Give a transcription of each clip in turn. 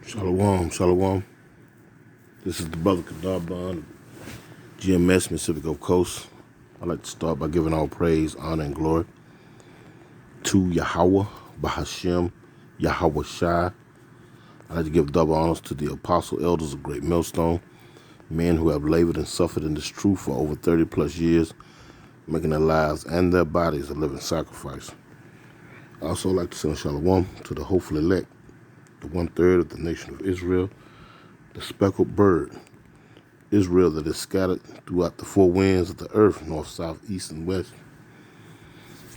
Shalom, shalom. This is the brother Kadarban, GMS, Mississippi Gulf Coast. I'd like to start by giving all praise, honor, and glory to Yahweh, Bahashem, Yahweh Shai. I'd like to give double honors to the apostle elders of Great Millstone, men who have labored and suffered in this truth for over 30 plus years, making their lives and their bodies a living sacrifice. I also like to send a shalom to the hopeful elect, the 1/3 of the nation of Israel, the speckled bird, Israel that is scattered throughout the four winds of the earth, north, south, east, and west.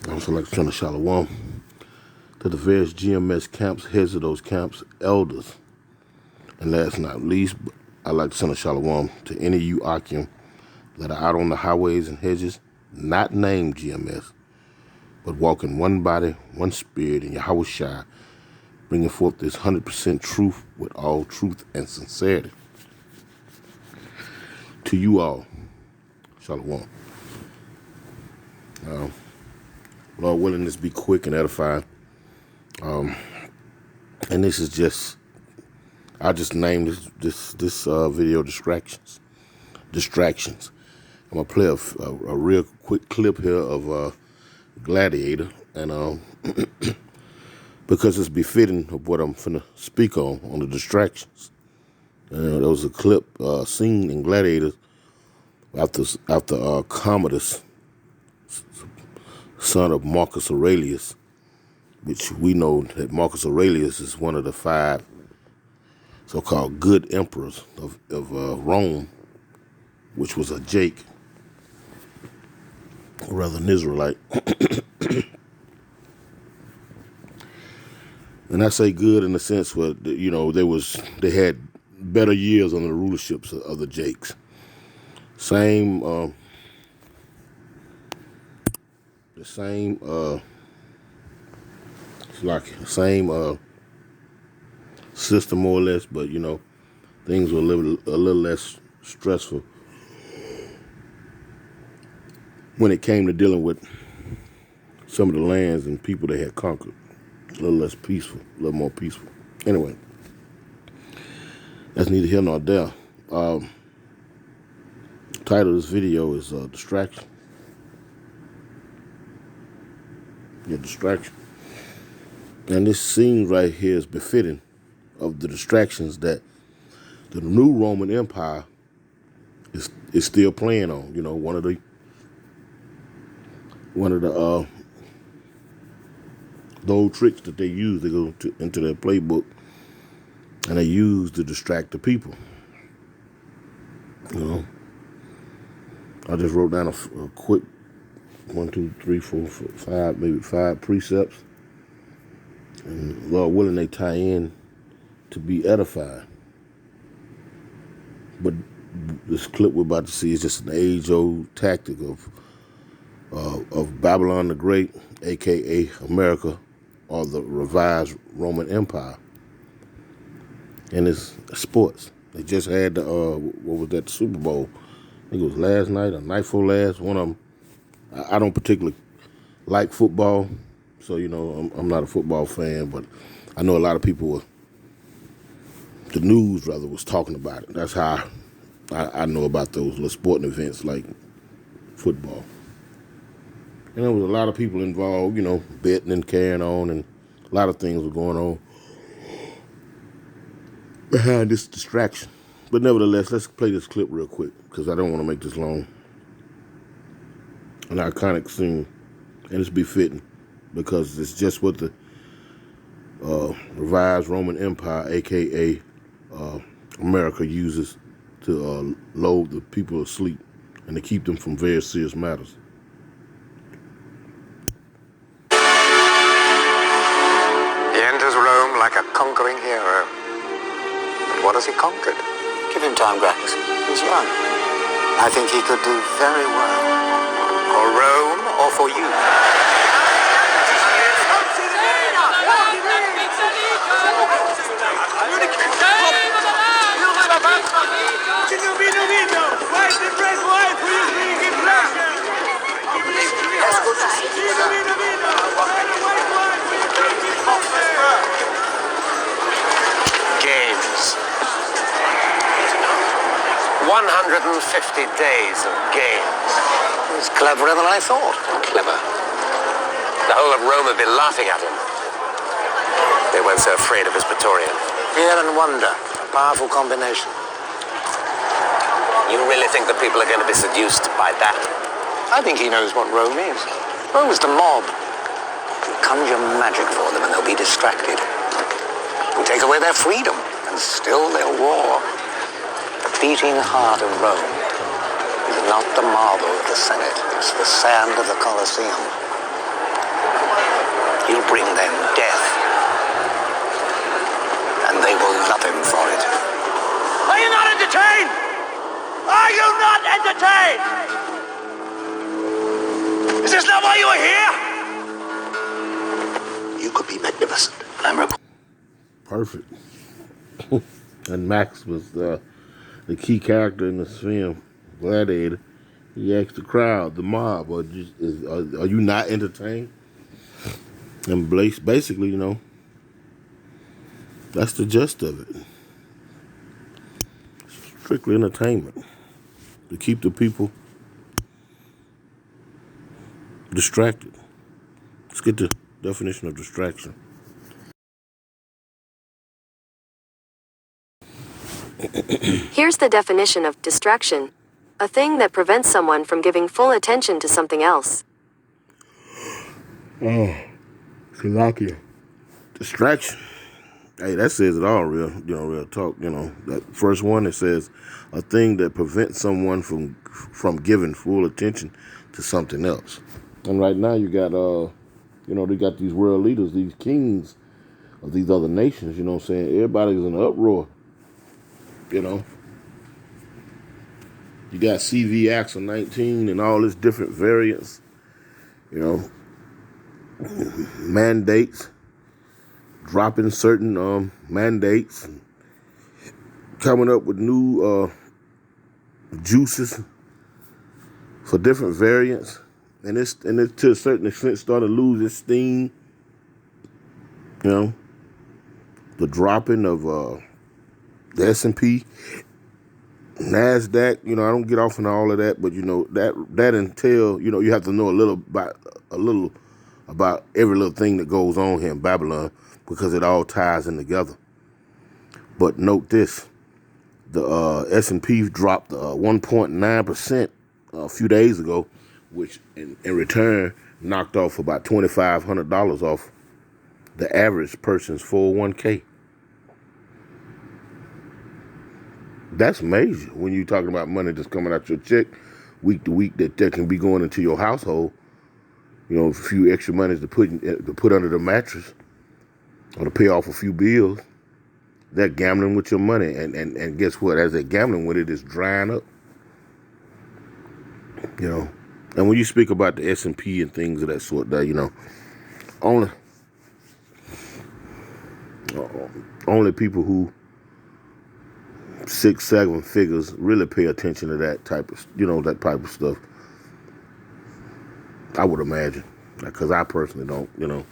I also like to send a shalom to the various GMS camps, heads of those camps, elders. And last not least, I'd like to send a shalom to any of you Akim that are out on the highways and hedges, not named GMS, but walking one body, one spirit in Yahweh Shai, bringing forth this 100% truth with all truth and sincerity. To you all, shalom. Lord willing, this be quick and edifying. And this is just, I just named this video distractions. I'm gonna play a real quick clip here of Gladiator, and because it's befitting of what I'm finna speak on the distractions. There was a clip seen in Gladiator after Commodus, son of Marcus Aurelius, which we know that Marcus Aurelius is one of the 5 so-called good emperors of Rome, which was a Jake, or rather an Israelite. And I say good in the sense where, you know, they had better years under the rulerships of the Jakes. Same system more or less, but you know, things were a little less stressful when it came to dealing with some of the lands and people they had conquered. A little less peaceful, a little more peaceful. Anyway, that's neither here nor there. Title of this video is Distraction. Yeah, distraction. And this scene right here is befitting of the distractions that the new Roman Empire is still playing on. You know, one of the old tricks that they use, they go into their playbook and they use to distract the people. You know, I just wrote down a quick 1, 2, 3, 4, 5, maybe 5 precepts, and Lord willing, they tie in to be edified. But this clip we're about to see is just an age-old tactic of Babylon the Great, aka America, or the revised Roman Empire. And it's sports. They just had the what was that, the Super Bowl? I think it was last night or night before last. One of them. I don't particularly like football, so you know I'm not a football fan, but I know a lot of people the news rather was talking about it. That's how I know about those little sporting events like football. And there was a lot of people involved, you know, betting and carrying on, and a lot of things were going on behind this distraction. But nevertheless, let's play this clip real quick because I don't want to make this long. An iconic scene, and it's befitting because it's just what the revised Roman Empire, aka America, uses to lull the people asleep and to keep them from very serious matters. He enters Rome like a conquering hero. But what has he conquered? Give him time, Gracchus. He's young. I think he could do very well. For Rome or for you? Game. 150 days of games. It's cleverer than I thought. Clever. The whole of Rome have been laughing at him. They weren't so afraid of his Praetorian. Fear and wonder. A powerful combination. You really think that people are going to be seduced by that? I think he knows what Rome is. Rome's the mob. You conjure magic for them and they'll be distracted. You take away their freedom and still they'll war. The beating heart of Rome is not the marble of the Senate. It's the sand of the Colosseum. You bring them death. And they will love him for it. Are you not entertained? Are you not entertained? Is this not why you are here? You could be magnificent. I'm Perfect. And Max was the key character in this film, Gladiator. He asked the crowd, the mob, are you not entertained? And basically, you know, that's the gist of it. Strictly entertainment. To keep the people distracted. Let's get the definition of distraction. Here's the definition of distraction. A thing that prevents someone from giving full attention to something else. Oh, Slovakia. Distraction. Hey, that says it all, real talk. You know, that first one, it says a thing that prevents someone from giving full attention to something else. And right now you got, they got these world leaders, these kings of these other nations, you know what I'm saying? Everybody's in an uproar, you know. You got CV Axel 19 and all this different variants, you know, mandates, dropping certain mandates, coming up with new juices for different variants, and it's to a certain extent starting to lose its steam. You know, the dropping of the S&P, NASDAQ. You know, I don't get off on all of that, but you know that entail. You know, you have to know a little about every little thing that goes on here in Babylon, because it all ties in together. But note this, the S&P dropped 1.9% a few days ago, which in return knocked off about $2,500 off the average person's 401k. That's major when you're talking about money that's coming out your check week to week that can be going into your household. You know, a few extra monies to put under the mattress, or to pay off a few bills. They're gambling with your money, and guess what? As they're gambling with it, it's drying up. You know, and when you speak about the S&P and things of that sort, that, you know, only people who 6-7 figures really pay attention to that type of, that type of stuff. I would imagine, because I personally don't, you know.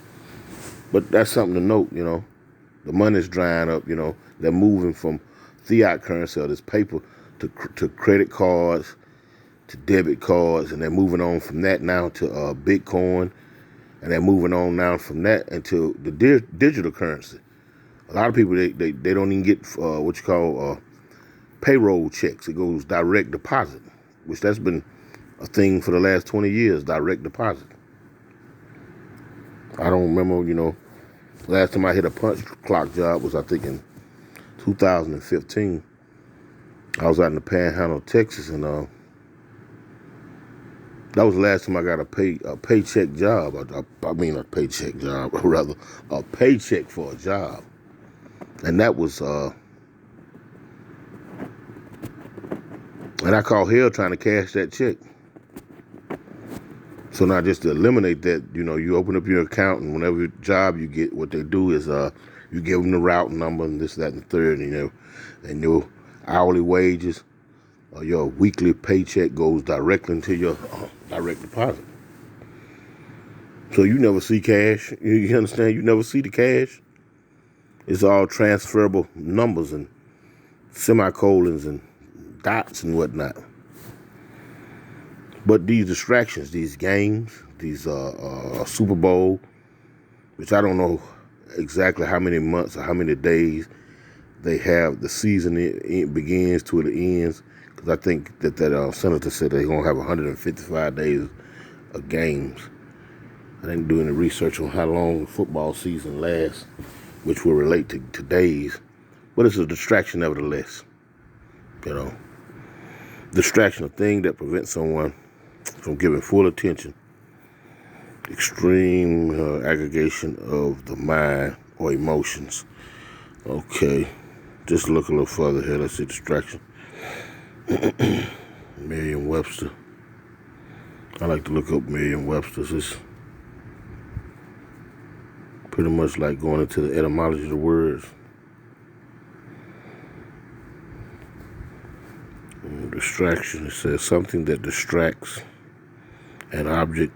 But that's something to note, you know. The money's drying up, you know. They're moving from fiat currency, or this paper, to credit cards, to debit cards, and they're moving on from that now to Bitcoin, and they're moving on now from that into the digital currency. A lot of people, they don't even get what you call payroll checks. It goes direct deposit, which that's been a thing for the last 20 years, direct deposit. I don't remember, you know, last time I hit a punch clock job was, I think, in 2015. I was out in the Panhandle, Texas, and that was the last time I got a paycheck job. I mean a paycheck job, or rather a paycheck for a job. And that was, and I called hell trying to cash that check. So now, just to eliminate that, you know, you open up your account, and whenever job you get, what they do is you give them the route number and this, that, and the third, you know, and your hourly wages or your weekly paycheck goes directly into your direct deposit. So you never see cash. You understand? You never see the cash. It's all transferable numbers and semicolons and mascots and whatnot. But these distractions, these games, these Super Bowl, which I don't know exactly how many months or how many days they have the season it begins to it ends, because I think that senator said they're going to have 155 days of games. I didn't do any research on how long the football season lasts, which will relate to days, but it's a distraction nevertheless. You know, distraction, a thing that prevents someone from giving full attention, extreme aggregation of the mind or emotions. Okay, just look a little further here. Let's see, distraction. Merriam-Webster. I like to look up Merriam-Webster's. It's pretty much like going into the etymology of the words. Distraction, it says something that distracts, an object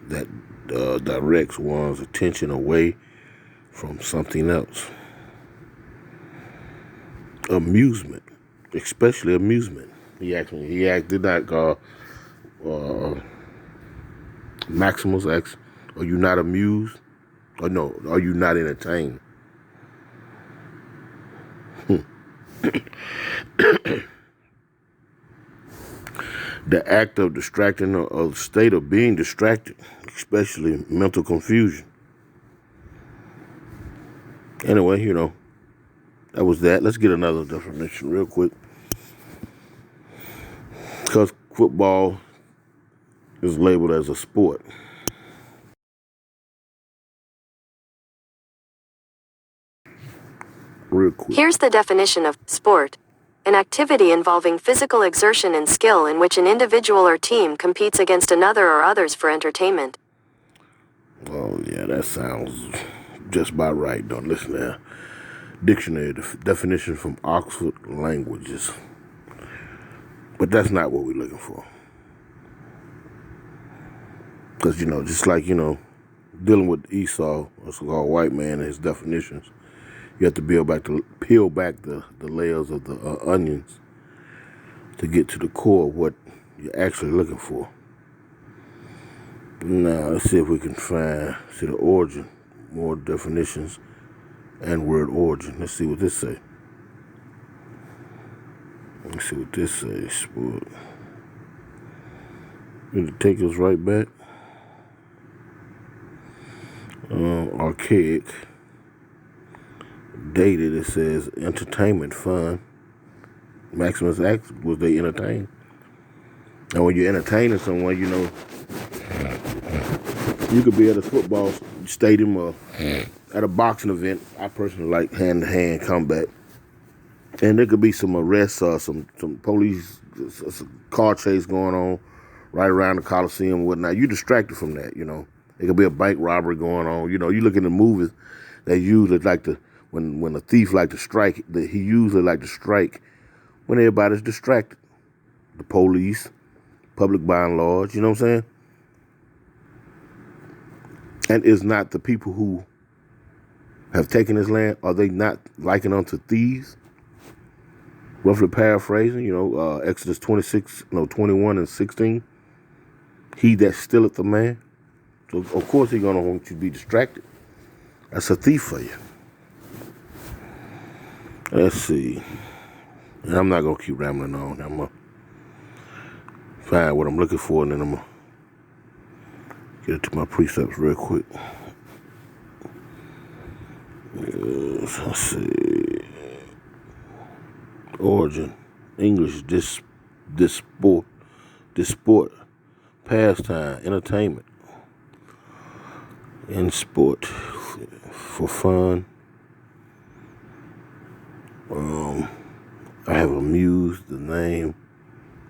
that directs one's attention away from something else. Amusement, especially amusement. He did not Maximus asks, are you not amused? Or no, are you not entertained? The act of distracting or the state of being distracted, especially mental confusion. Anyway, that was that. Let's get another definition real quick. Because football is labeled as a sport. Real quick. Here's the definition of sport. An activity involving physical exertion and skill in which an individual or team competes against another or others for entertainment. Oh, yeah, that sounds just about right. Don't listen there. Dictionary definition from Oxford Languages. But that's not what we're looking for. Because, just like, dealing with Esau, a so-called white man, and his definitions, you have to peel back the layers of the onions to get to the core of what you're actually looking for. Now, let's see if we can see the origin, more definitions and word origin. Let's see what this say. Sport. It'll take us right back. Archaic. Dated, it says entertainment, fun. Maximus asked, was they entertained? And when you're entertaining someone, you could be at a football stadium or at a boxing event. I personally like hand-to-hand combat. And there could be some arrests or some police, some car chase going on right around the Coliseum and whatnot. You're distracted from that, There could be a bank robbery going on. You look in the movies, they usually like to, when a thief like to strike, he usually like to strike when everybody's distracted. The police, public by and large, you know what I'm saying? And it's not the people who have taken his land, are they not likened unto thieves? Roughly paraphrasing, Exodus 21 and 16. He that stealeth the man. So, of course, he's going to want you to be distracted. That's a thief for you. Let's see. And I'm not going to keep rambling on. I'm going to find what I'm looking for, and then I'm going to get into my precepts real quick. Yes, let's see. Origin. English, sport, pastime, entertainment. In sport, for fun. I have amused. The name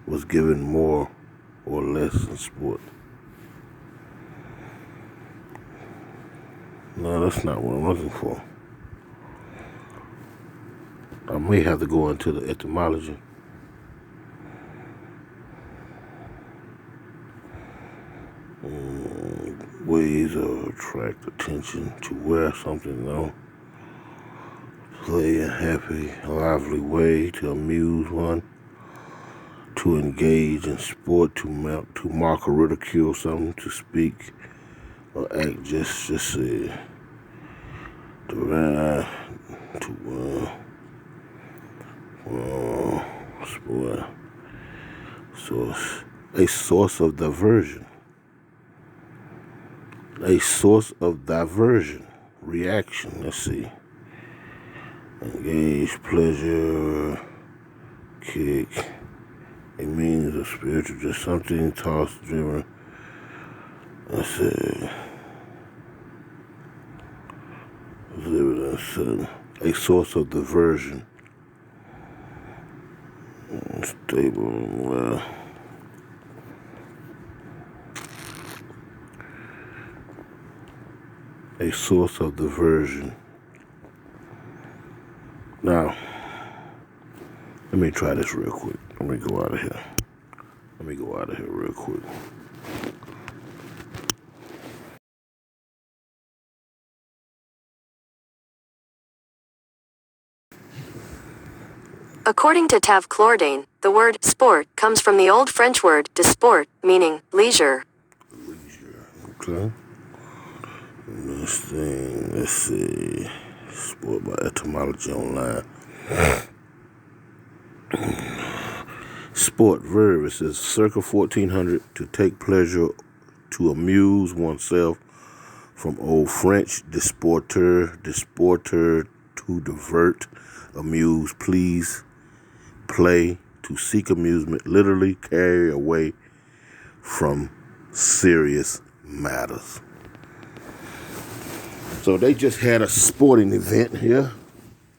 was given more or less in sport. No, that's not what I'm looking for. I may have to go into the etymology. Ways of attract attention, to wear something, play a happy, lively way to amuse one, to engage in sport, to mark or ridicule something, to speak or act just say, to sport, source, a source of diversion, reaction, let's see, engage, pleasure, kick, a means of spiritual, just something tossed, driven, let's see, a source of diversion, stable, well, a source of diversion. Now, let me try this real quick. Let me go out of here real quick. According to Tav Chlordane, the word sport comes from the Old French word disport, meaning leisure. Okay. This thing, let's see. Sport by etymology online. Sport, verb, it says circa 1400, to take pleasure, to amuse oneself, from Old French, disporter, to divert, amuse, please, play, to seek amusement, literally carry away from serious matters. So they just had a sporting event here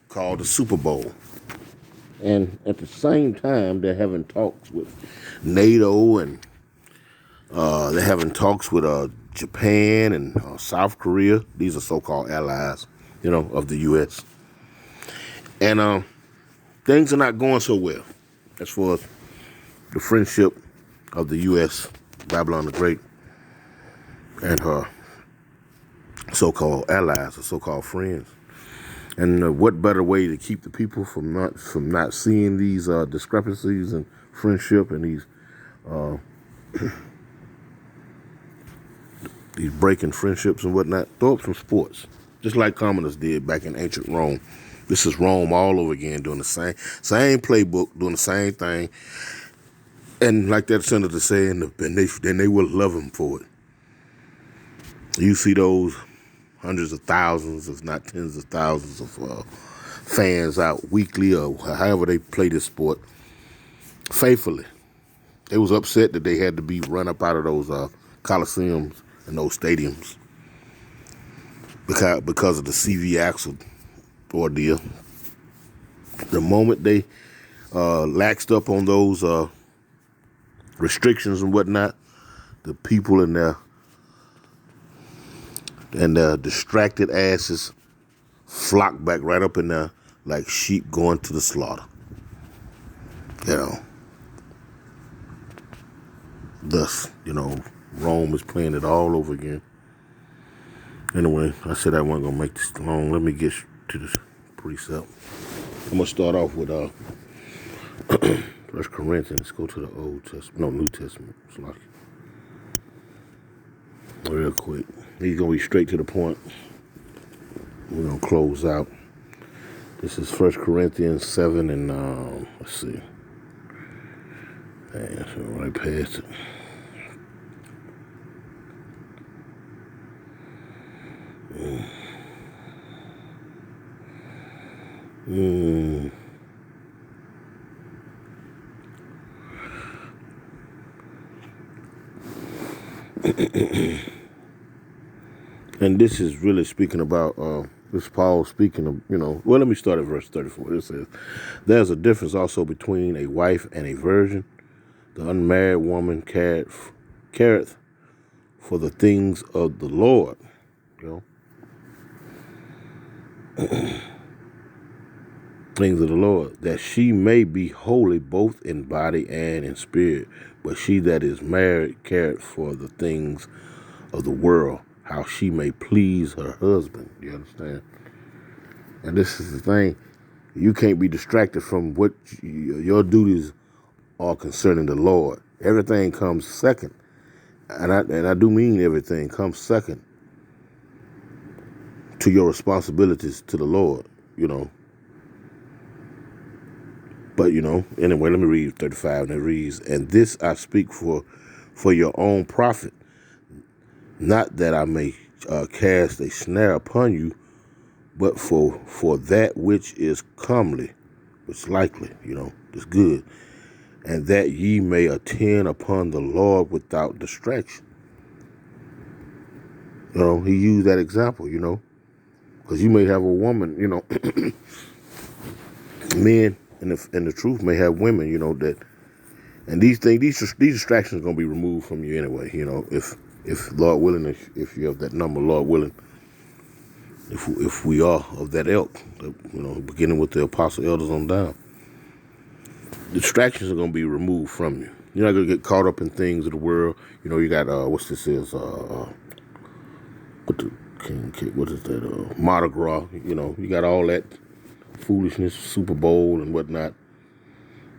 called the Super Bowl. And at the same time, they're having talks with NATO, and they're having talks with Japan and South Korea. These are so-called allies, of the U.S. And things are not going so well as far as the friendship of the U.S., Babylon the Great, and her so-called allies or so-called friends. And what better way to keep the people from not seeing these discrepancies in friendship and these breaking friendships and whatnot? Throw up some sports, just like commoners did back in ancient Rome. This is Rome all over again, doing the same playbook, doing the same thing. And like that senator said, then they will love him for it. You see those hundreds of thousands, if not tens of thousands of fans out weekly or however they play this sport faithfully. They was upset that they had to be run up out of those coliseums and those stadiums because of the CV Axel ordeal. The moment they laxed up on those restrictions and whatnot, the people in there and distracted asses flocked back right up in there like sheep going to the slaughter. Thus, Rome is playing it all over again. Anyway, I said I wasn't going to make this long. Let me get to this precept. I'm going to start off with 1 Corinthians. Go to the New Testament. It's like real quick. He's going to be straight to the point. We're going to close out. This is 1 Corinthians 7 and, let's see. Man, so right past it. And this is really speaking about, this Paul speaking of, well, let me start at verse 34. It says, there's a difference also between a wife and a virgin. The unmarried woman careth for the things of the Lord, things of the Lord, that she may be holy both in body and in spirit. But she that is married careth for the things of the world, how she may please her husband. You understand? And this is the thing. You can't be distracted from what your duties are concerning the Lord. Everything comes second. And I do mean everything comes second to your responsibilities to the Lord, you know. But, you know, anyway, let me read 35, and it reads, and this I speak for your own profit, not that I may cast a snare upon you, but for that which is comely, which likely, you know, is good, and that ye may attend upon the Lord without distraction. You know, he used that example, you know, because you may have a woman, you know, men in the truth may have women, you know, that, and these distractions are going to be removed from you anyway, you know, if Lord willing, if you have that number, Lord willing, if we are of that ilk, you know, beginning with the apostle elders on down, distractions are going to be removed from you. You're not going to get caught up in things of the world. You know, you got, what is that, Mardi Gras, you know, you got all that foolishness, Super Bowl and whatnot.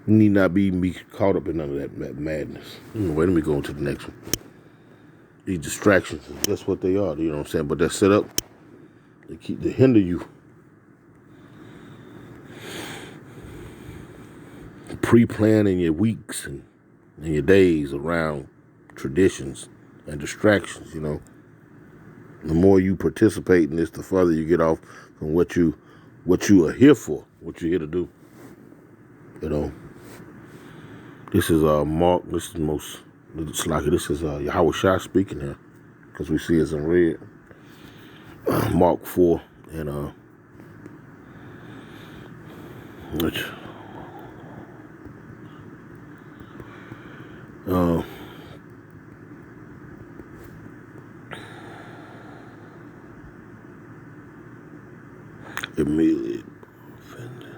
You need not be caught up in none of that madness. Anyway, let me go on to the next one. These distractions is just what they are, you know what I'm saying? But they're set up to hinder you. Pre-planning your weeks and your days around traditions and distractions, you know. The more you participate in this, the further you get off from what you are here for, what you're here to do. You know. This is Mark. This is this is Yahweh Shai speaking here, because we see it's in red. Mark 4 and which immediately offended.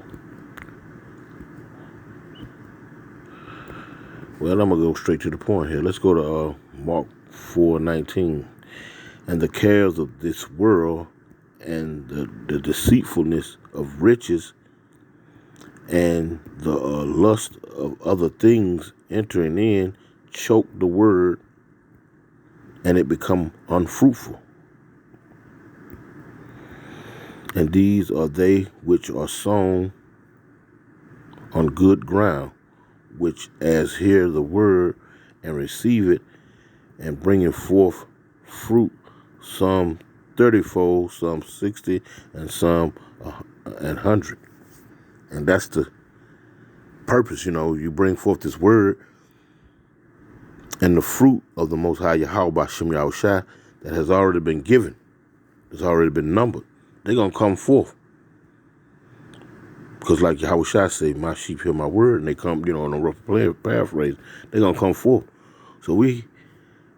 Well, I'm gonna go straight to the point here. Let's go to Mark 4:19. And the cares of this world and the deceitfulness of riches and the lust of other things entering in choke the word, and it become unfruitful. And these are they which are sown on good ground, which as hear the word and receive it, and bringing forth fruit, some 30-fold, some 60, and some 100. And that's the purpose, you know. You bring forth this word and the fruit of the Most High Yahweh B'Shem Yahushua that has already been given, has already been numbered. They're going to come forth. Because like Yahushua say, my sheep hear my word, and they come, you know, in a rough paraphrase, they're going to come forth. So we,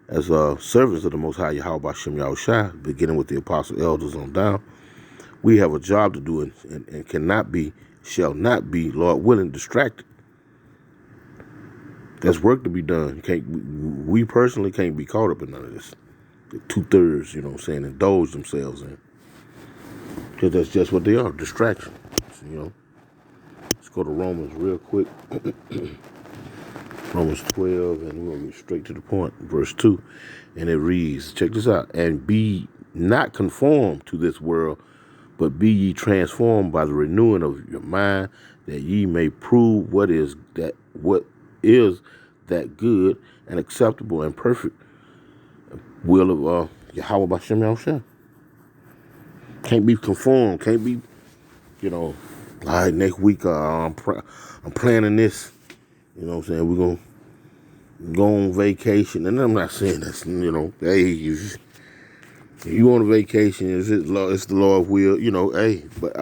as servants of the Most High Yahweh B'Shem Yahushua, beginning with the apostle elders on down, we have a job to do and cannot be, shall not be, Lord willing, distracted. There's work to be done. We personally can't be caught up in none of this. The 2/3, you know what I'm saying, indulge themselves in. Because that's just what they are, distraction. So, you know, let's go to Romans real quick. Romans 12, and we're going to get straight to the point. Verse 2, and it reads, check this out, and be not conformed to this world, but be ye transformed by the renewing of your mind, that ye may prove what is that good and acceptable and perfect will of Yahweh B'Shem Yahushua. Can't be conformed. Can't be, you know, all right, next week I'm planning this. You know what I'm saying? We're going to go on vacation. And I'm not saying that's, you know, hey, if you on a vacation, it's the Lord's will, you know, hey, but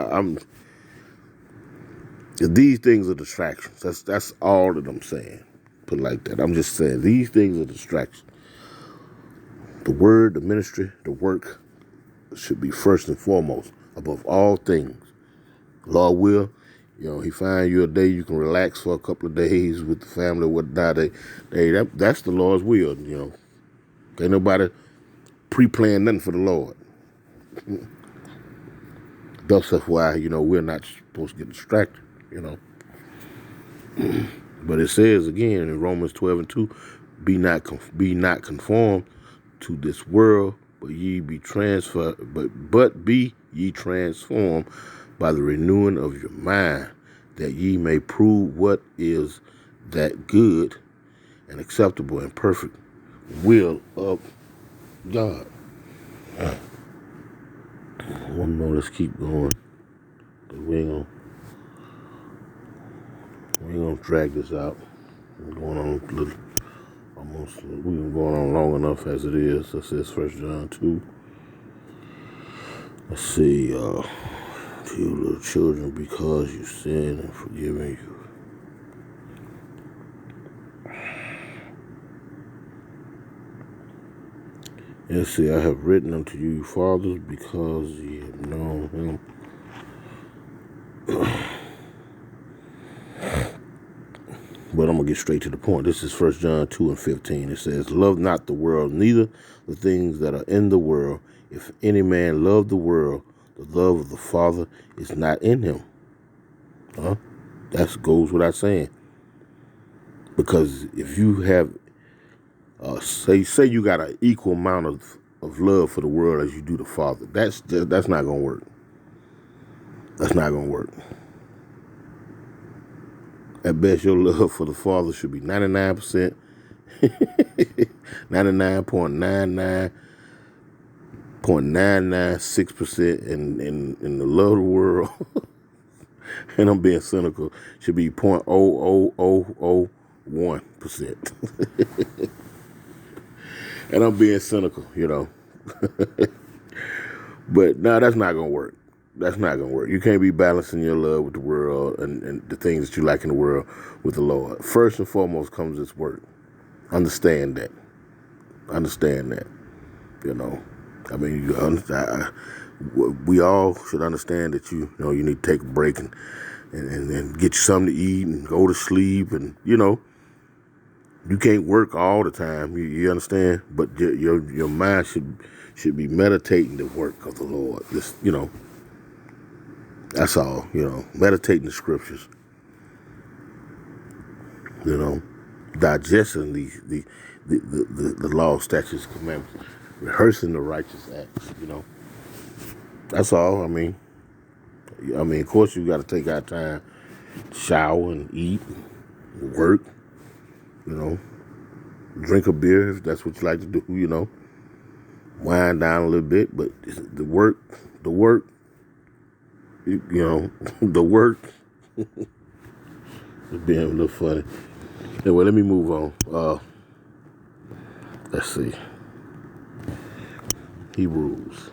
these things are distractions. That's all that I'm saying. Put it like that. I'm just saying these things are distractions. The word, the ministry, the work should be first and foremost above all things. Lord will, you know, he find you a day you can relax for a couple of days with the family, whatnot. That's the Lord's will, you know. Ain't nobody pre-plan nothing for the Lord. That's why, you know, we're not supposed to get distracted, you know. But it says again in Romans 12:2, be not conformed to this world, but ye be transferred, but be ye transformed by the renewing of your mind, that ye may prove what is that good and acceptable and perfect will of God. One more, let's keep going. We ain't gonna drag this out. We're going on a little, almost, we've been going on long enough as it is. That says 1 John 2. Let's see, to you little children, because you sin and forgiving you. Let's see, I have written unto you, fathers, because ye have known him. But I'm going to get straight to the point. This is 1 John 2:15. It says, love not the world, neither the things that are in the world. If any man love the world, the love of the Father is not in him. That goes without saying. Because if you have, say you got an equal amount of love for the world as you do the Father, that's not going to work. That's not going to work. At best, your love for the Father should be 99%, 99.996%, and the love of the world, and I'm being cynical, should be 0.00001%. And I'm being cynical, But no, that's not going to work. That's not going to work. You can't be balancing your love with the world and the things that you like in the world with the Lord. First and foremost comes this work. Understand that. I mean, we all should understand that you need to take a break and get you something to eat and go to sleep, and you can't work all the time. You understand? But your mind should be meditating the work of the Lord. Just that's all. Meditating the scriptures. Digesting the law, statutes, commandments, rehearsing the righteous acts. That's all. I mean, of course, you got to take our time, shower and eat, and work. Drink a beer if that's what you like to do. Wind down a little bit, but the work. The work. It's being a little funny. Anyway, let me move on. Let's see. Hebrews.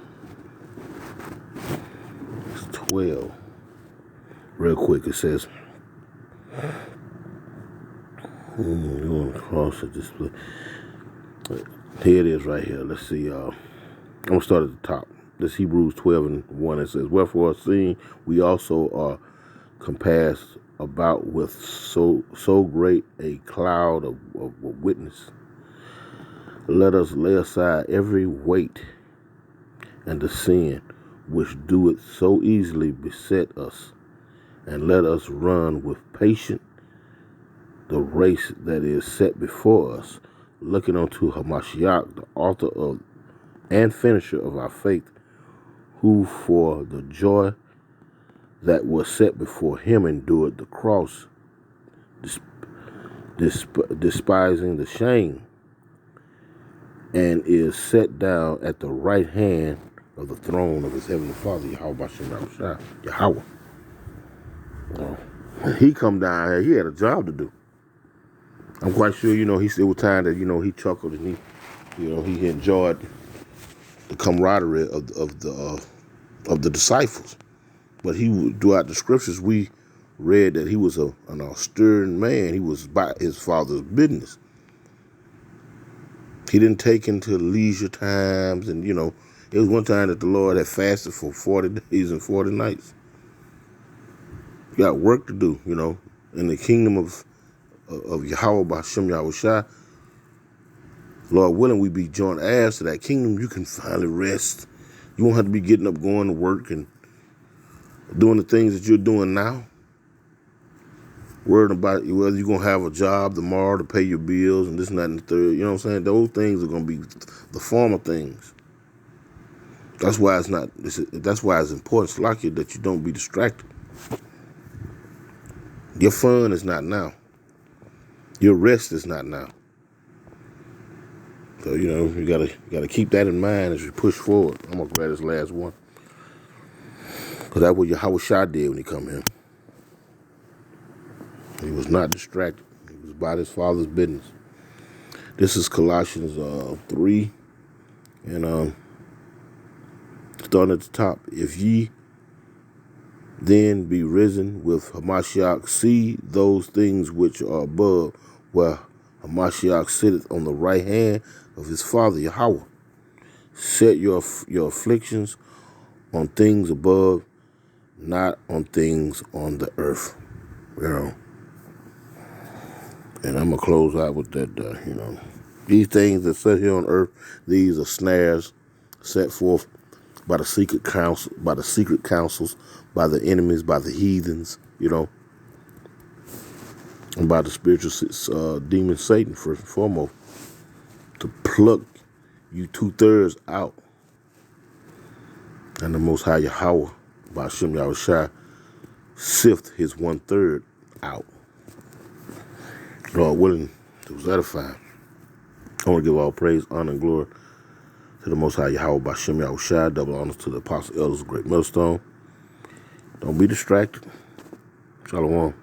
It's 12. Real quick, it says, you're going to cross it this way. Here it is right here. Let's see. I'm going to start at the top. This Hebrews 12:1. It says, wherefore, seeing we also are compassed about with so great a cloud of witness, let us lay aside every weight and the sin which doeth so easily beset us, and let us run with patience the race that is set before us, looking unto Hamashiach, the author of and finisher of our faith, who for the joy that was set before him endured the cross, despising the shame, and is set down at the right hand of the throne of his heavenly Father, Yahweh. He come down here, he had a job to do. I'm quite sure, he still was time that, he chuckled and he enjoyed the camaraderie of the disciples. But throughout the scriptures, we read that he was an austere man. He was by his Father's business. He didn't take into leisure times, and it was one time that the Lord had fasted for 40 days and 40 nights. You got work to do, in the kingdom of Yahweh B'Shem Yahushua. Lord willing, we be joint heirs to that kingdom. You can finally rest. You won't have to be getting up, going to work, and doing the things that you're doing now. Worrying about whether you're going to have a job tomorrow to pay your bills and this and that and the third. You know what I'm saying? Those things are going to be the former things. That's why it's not. That's why it's important, Slakia, that you don't be distracted. Your fun is not now. Your rest is not now. So you gotta keep that in mind as you push forward. I'm gonna grab this last one, cause that's what Yahweh Shah did when he come here. He was not distracted. He was about his father's business. This is Colossians 3, and starting at the top. If ye then be risen with Hamashiach, see those things which are above, where Hamashiach sitteth on the right hand of his Father Yahweh. Set your afflictions on things above, not on things on the earth. And I'm gonna close out with that. These things that set here on earth, these are snares set forth by the secret councils, by the enemies, by the heathens, and by the spiritual demon Satan, first and foremost, to pluck you 2/3 out. And the Most High Yahweh, by Hashem Yahushua, sift his 1/3 out. Lord willing, it was edifying. I want to give all praise, honor, and glory to the Most High Yahweh, by Hashem Yahushua. Double honors to the Apostle Elders of Great Millstone. Don't be distracted. Shalom.